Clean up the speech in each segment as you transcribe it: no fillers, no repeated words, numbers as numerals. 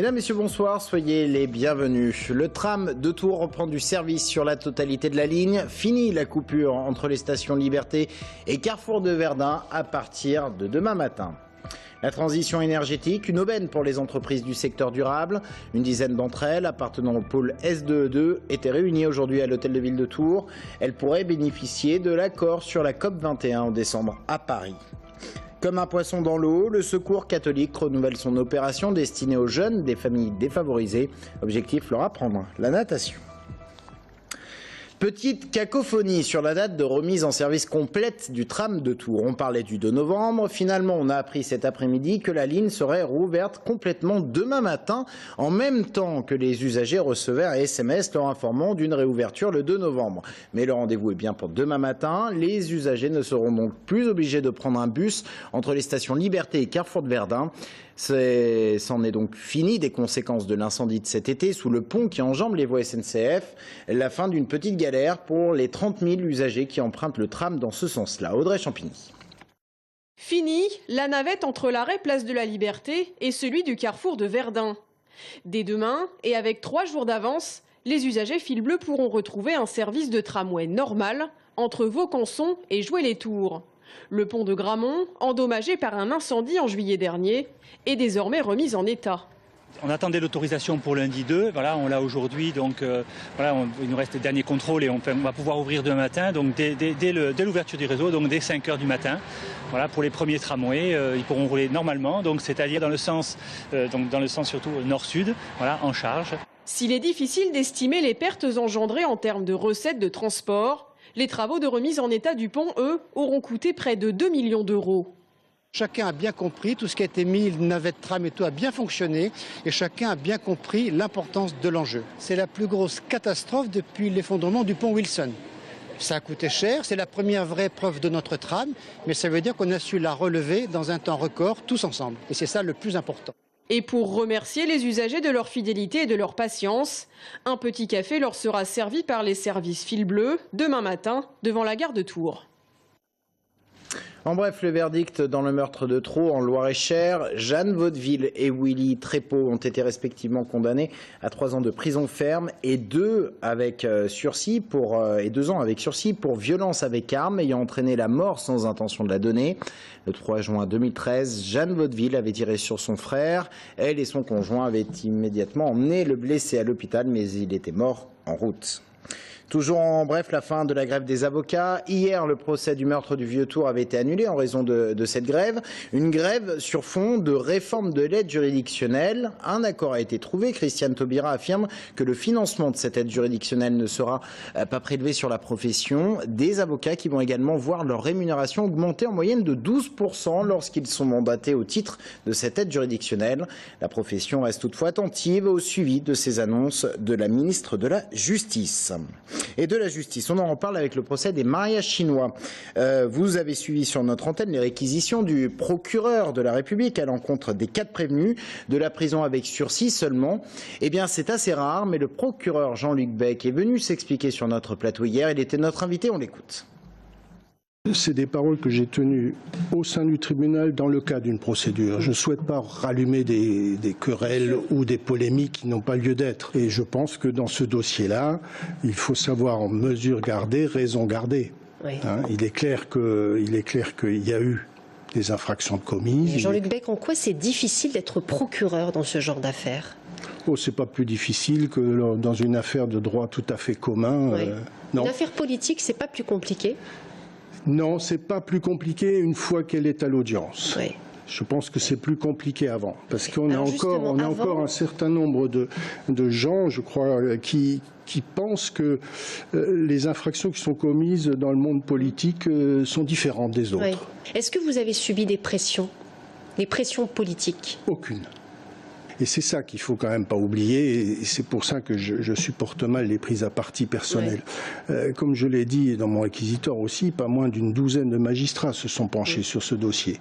Mesdames, Messieurs, bonsoir, soyez les bienvenus. Le tram de Tours reprend du service sur la totalité de la ligne. Fini la coupure entre les stations Liberté et Carrefour de Verdun à partir de demain matin. La transition énergétique, une aubaine pour les entreprises du secteur durable. Une dizaine d'entre elles, appartenant au pôle S2E2, étaient réunies aujourd'hui à l'hôtel de ville de Tours. Elles pourraient bénéficier de l'accord sur la COP21 en décembre à Paris. Comme un poisson dans l'eau, le Secours catholique renouvelle son opération destinée aux jeunes des familles défavorisées. Objectif, leur apprendre la natation. Petite cacophonie sur la date de remise en service complète du tram de Tours. On parlait du 2 novembre. Finalement, on a appris cet après-midi que la ligne serait rouverte complètement demain matin, en même temps que les usagers recevaient un SMS leur informant d'une réouverture le 2 novembre. Mais le rendez-vous est bien pour demain matin. Les usagers ne seront donc plus obligés de prendre un bus entre les stations Liberté et Carrefour de Verdun. C'en est donc fini des conséquences de l'incendie de cet été sous le pont qui enjambe les voies SNCF. La fin d'une petite galère pour les 30 000 usagers qui empruntent le tram dans ce sens-là. Audrey Champigny. Fini la navette entre l'arrêt Place de la Liberté et celui du Carrefour de Verdun. Dès demain, et avec 3 jours d'avance, les usagers fil bleu pourront retrouver un service de tramway normal entre Vaucanson et Joué-les-Tours. Le pont de Gramont, endommagé par un incendie en juillet dernier, est désormais remis en état. On attendait l'autorisation pour lundi 2, voilà, on l'a aujourd'hui, donc il nous reste les derniers contrôles et on va pouvoir ouvrir demain matin, donc dès l'ouverture du réseau, donc dès 5 h du matin. Voilà, pour les premiers tramways, ils pourront rouler normalement, donc c'est-à-dire dans le sens surtout nord-sud, voilà, en charge. S'il est difficile d'estimer les pertes engendrées en termes de recettes de transport, les travaux de remise en état du pont, eux, auront coûté près de 2 millions d'euros. Chacun a bien compris, tout ce qui a été mis, navette, tram et tout a bien fonctionné et chacun a bien compris l'importance de l'enjeu. C'est la plus grosse catastrophe depuis l'effondrement du pont Wilson. Ça a coûté cher, c'est la première vraie preuve de notre tram, mais ça veut dire qu'on a su la relever dans un temps record, tous ensemble. Et c'est ça le plus important. Et pour remercier les usagers de leur fidélité et de leur patience, un petit café leur sera servi par les services fil bleu demain matin devant la gare de Tours. En bref, le verdict dans le meurtre de Thro en Loir-et-Cher, Jeanne Vaudeville et Willy Trépeau ont été respectivement condamnés à 3 ans de prison ferme et 2 ans avec sursis pour violence avec arme ayant entraîné la mort sans intention de la donner. Le 3 juin 2013, Jeanne Vaudeville avait tiré sur son frère. Elle et son conjoint avaient immédiatement emmené le blessé à l'hôpital, mais il était mort en route. Toujours en bref, la fin de la grève des avocats. Hier, le procès du meurtre du Vieux-Tours avait été annulé en raison de cette grève. Une grève sur fond de réforme de l'aide juridictionnelle. Un accord a été trouvé. Christiane Taubira affirme que le financement de cette aide juridictionnelle ne sera pas prélevé sur la profession. Des avocats qui vont également voir leur rémunération augmenter en moyenne de 12% lorsqu'ils sont mandatés au titre de cette aide juridictionnelle. La profession reste toutefois attentive au suivi de ces annonces de la ministre de la Justice. Et de la justice, on en reparle avec le procès des mariages chinois. Vous avez suivi sur notre antenne les réquisitions du procureur de la République à l'encontre des 4 prévenus, de la prison avec sursis seulement. Eh bien, c'est assez rare, mais le procureur Jean-Luc Bec est venu s'expliquer sur notre plateau hier. Il était notre invité, on l'écoute. C'est des paroles que j'ai tenues au sein du tribunal dans le cadre d'une procédure. Je ne souhaite pas rallumer des querelles ou des polémiques qui n'ont pas lieu d'être. Et je pense que dans ce dossier-là, il faut savoir en mesure garder, raison garder. Oui. Il est clair qu'il y a eu des infractions commises. Jean-Luc Bec, en quoi c'est difficile d'être procureur dans ce genre d'affaires ? Oh, c'est pas plus difficile que dans une affaire de droit tout à fait commun. Oui. Non. Une affaire politique, c'est pas plus compliqué ? Non, c'est pas plus compliqué une fois qu'elle est à l'audience. Oui. Je pense que c'est plus compliqué avant, parce qu'on a encore un certain nombre de gens, je crois, qui pensent que les infractions qui sont commises dans le monde politique sont différentes des autres. Oui. Est-ce que vous avez subi des pressions politiques ? Aucune. Et c'est ça qu'il faut quand même pas oublier, et c'est pour ça que je supporte mal les prises à partie personnelles. Ouais. Comme je l'ai dit dans mon réquisitoire aussi, pas moins d'une douzaine de magistrats se sont penchés sur ce dossier.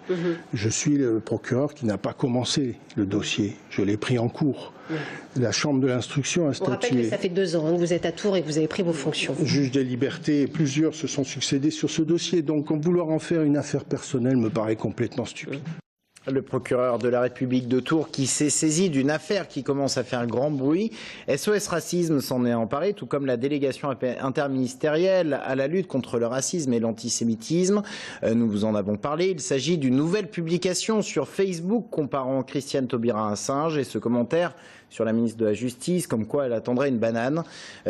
Je suis le procureur qui n'a pas commencé le dossier, je l'ai pris en cours. La Chambre de l'instruction a statué. On rappelle que ça fait 2 ans que vous êtes à Tours et que vous avez pris vos fonctions. Juge des libertés, plusieurs se sont succédés sur ce dossier, donc vouloir en faire une affaire personnelle me paraît complètement stupide. Le procureur de la République de Tours qui s'est saisi d'une affaire qui commence à faire grand bruit. SOS Racisme s'en est emparé, tout comme la délégation interministérielle à la lutte contre le racisme et l'antisémitisme. Nous vous en avons parlé. Il s'agit d'une nouvelle publication sur Facebook comparant Christiane Taubira à un singe et ce commentaire sur la ministre de la Justice, comme quoi elle attendrait une banane.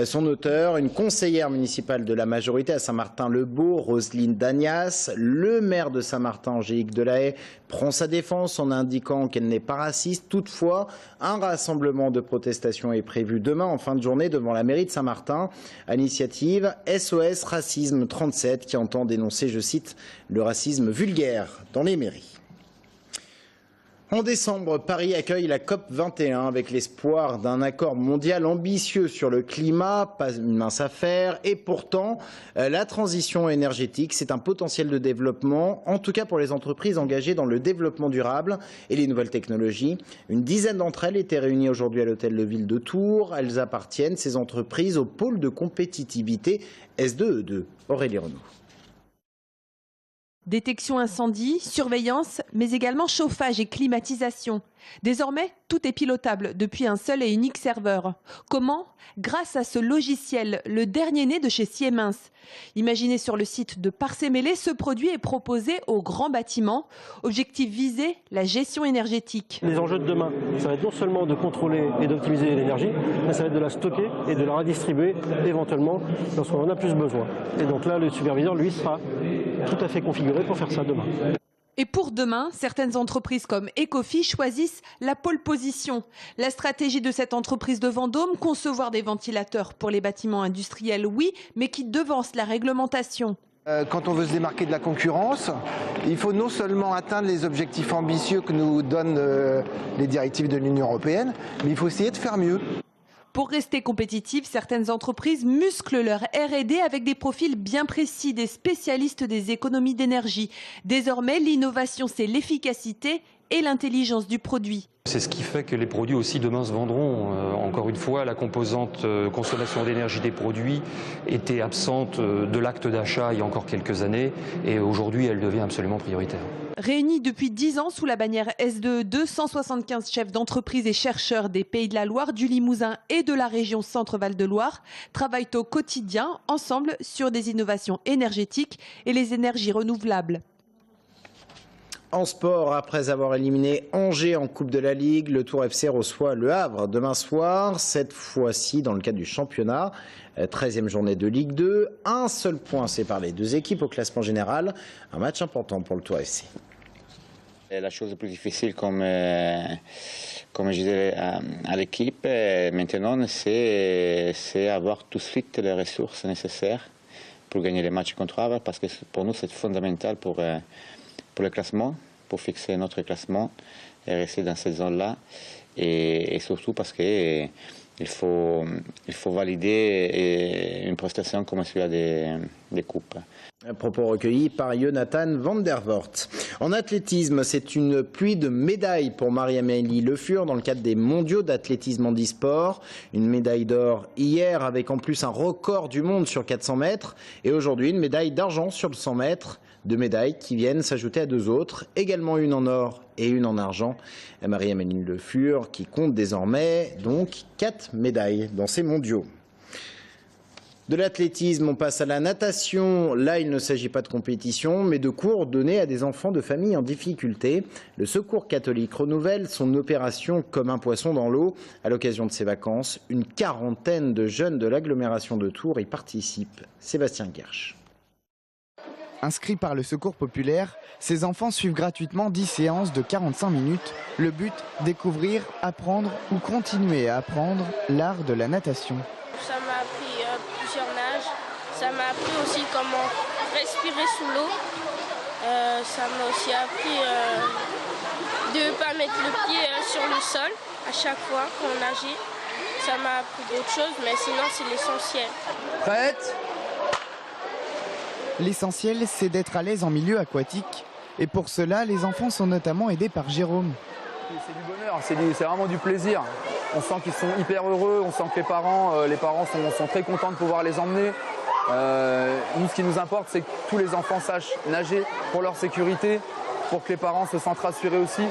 Son auteur, une conseillère municipale de la majorité à Saint-Martin-le-Beau, Roselyne Dagnas. Le maire de Saint-Martin, Angélique Delahaye, prend sa défense en indiquant qu'elle n'est pas raciste. Toutefois, un rassemblement de protestation est prévu demain en fin de journée devant la mairie de Saint-Martin, à l'initiative SOS Racisme 37 qui entend dénoncer, je cite, le racisme vulgaire dans les mairies. En décembre, Paris accueille la COP21 avec l'espoir d'un accord mondial ambitieux sur le climat, pas une mince affaire. Et pourtant, la transition énergétique, c'est un potentiel de développement, en tout cas pour les entreprises engagées dans le développement durable et les nouvelles technologies. Une dizaine d'entre elles étaient réunies aujourd'hui à l'hôtel de ville de Tours. Elles appartiennent, ces entreprises, au pôle de compétitivité S2E2. Aurélie Renaud. Détection incendie, surveillance, mais également chauffage et climatisation. Désormais, tout est pilotable depuis un seul et unique serveur. Comment ? Grâce à ce logiciel, le dernier né de chez Siemens. Imaginé sur le site de Parcé-Mêlé, ce produit est proposé aux grands bâtiments. Objectif visé, la gestion énergétique. Les enjeux de demain, ça va être non seulement de contrôler et d'optimiser l'énergie, mais ça va être de la stocker et de la redistribuer éventuellement lorsqu'on en a plus besoin. Et donc là, le superviseur, lui, sera tout à fait configuré pour faire ça demain. Et pour demain, certaines entreprises comme Ecofi choisissent la pole position. La stratégie de cette entreprise de Vendôme, concevoir des ventilateurs pour les bâtiments industriels, oui, mais qui devancent la réglementation. Quand on veut se démarquer de la concurrence, il faut non seulement atteindre les objectifs ambitieux que nous donnent les directives de l'Union européenne, mais il faut essayer de faire mieux. Pour rester compétitives, certaines entreprises musclent leur R&D avec des profils bien précis, des spécialistes des économies d'énergie. Désormais, l'innovation, c'est l'efficacité et l'intelligence du produit. C'est ce qui fait que les produits aussi demain se vendront. Encore une fois, la composante consommation d'énergie des produits était absente de l'acte d'achat il y a encore quelques années et aujourd'hui elle devient absolument prioritaire. Réunis depuis 10 ans sous la bannière S2E2, 175 chefs d'entreprise et chercheurs des Pays de la Loire, du Limousin et de la région Centre-Val de Loire travaillent au quotidien ensemble sur des innovations énergétiques et les énergies renouvelables. En sport, après avoir éliminé Angers en Coupe de la Ligue, le Tour FC reçoit Le Havre demain soir, cette fois-ci dans le cadre du championnat. 13e journée de Ligue 2, un seul point sépare les deux équipes au classement général. Un match important pour le Tour FC. La chose la plus difficile, comme je disais à l'équipe, maintenant, c'est avoir tout de suite les ressources nécessaires pour gagner les matchs contre Havre, parce que pour nous, c'est fondamental pour le classement, pour fixer notre classement et rester dans cette zone-là. Et surtout parce que il faut valider une prestation comme celui des coupes. Propos recueillis par Jonathan van der Voort. En athlétisme, c'est une pluie de médailles pour Marie-Amélie Le Fur dans le cadre des mondiaux d'athlétisme handisport. Une médaille d'or hier avec en plus un record du monde sur 400 mètres. Et aujourd'hui, une médaille d'argent sur le 100 mètres. Deux médailles qui viennent s'ajouter à deux autres, également une en or et une en argent. Marie-Amélie Le Fur qui compte désormais donc 4 médailles dans ces mondiaux. De l'athlétisme, on passe à la natation. Là, il ne s'agit pas de compétition, mais de cours donnés à des enfants de familles en difficulté. Le Secours catholique renouvelle son opération Comme un poisson dans l'eau. À l'occasion de ses vacances, une quarantaine de jeunes de l'agglomération de Tours y participent. Sébastien Gersch. Inscrits par le Secours populaire, ces enfants suivent gratuitement 10 séances de 45 minutes. Le but, découvrir, apprendre ou continuer à apprendre l'art de la natation. Ça m'a appris plusieurs nages. Ça m'a appris aussi comment respirer sous l'eau. Ça m'a aussi appris de ne pas mettre le pied sur le sol à chaque fois qu'on nageait. Ça m'a appris d'autres choses, mais sinon c'est l'essentiel. Prête ? L'essentiel, c'est d'être à l'aise en milieu aquatique. Et pour cela, les enfants sont notamment aidés par Jérôme. C'est du bonheur, c'est vraiment du plaisir. On sent qu'ils sont hyper heureux, on sent que les parents sont très contents de pouvoir les emmener. Nous, ce qui nous importe, c'est que tous les enfants sachent nager pour leur sécurité. pour que les parents se sentent rassurés aussi.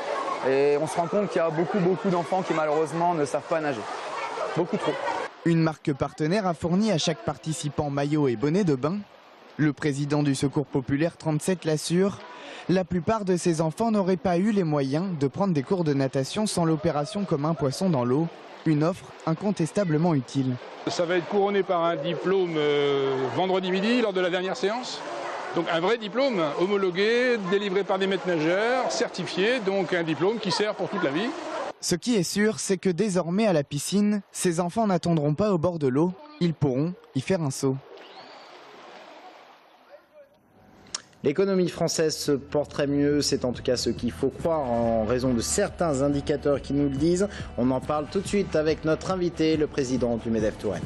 Et on se rend compte qu'il y a beaucoup d'enfants qui malheureusement ne savent pas nager. Beaucoup trop. Une marque partenaire a fourni à chaque participant maillot et bonnet de bain. Le président du Secours Populaire 37 l'assure, la plupart de ces enfants n'auraient pas eu les moyens de prendre des cours de natation sans l'opération Comme un poisson dans l'eau, une offre incontestablement utile. Ça va être couronné par un diplôme vendredi midi lors de la dernière séance. Donc un vrai diplôme homologué, délivré par des maîtres nageurs, certifié, donc un diplôme qui sert pour toute la vie. Ce qui est sûr, c'est que désormais à la piscine, ces enfants n'attendront pas au bord de l'eau, ils pourront y faire un saut. L'économie française se porterait mieux, c'est en tout cas ce qu'il faut croire en raison de certains indicateurs qui nous le disent. On en parle tout de suite avec notre invité, le président du MEDEF Touraine.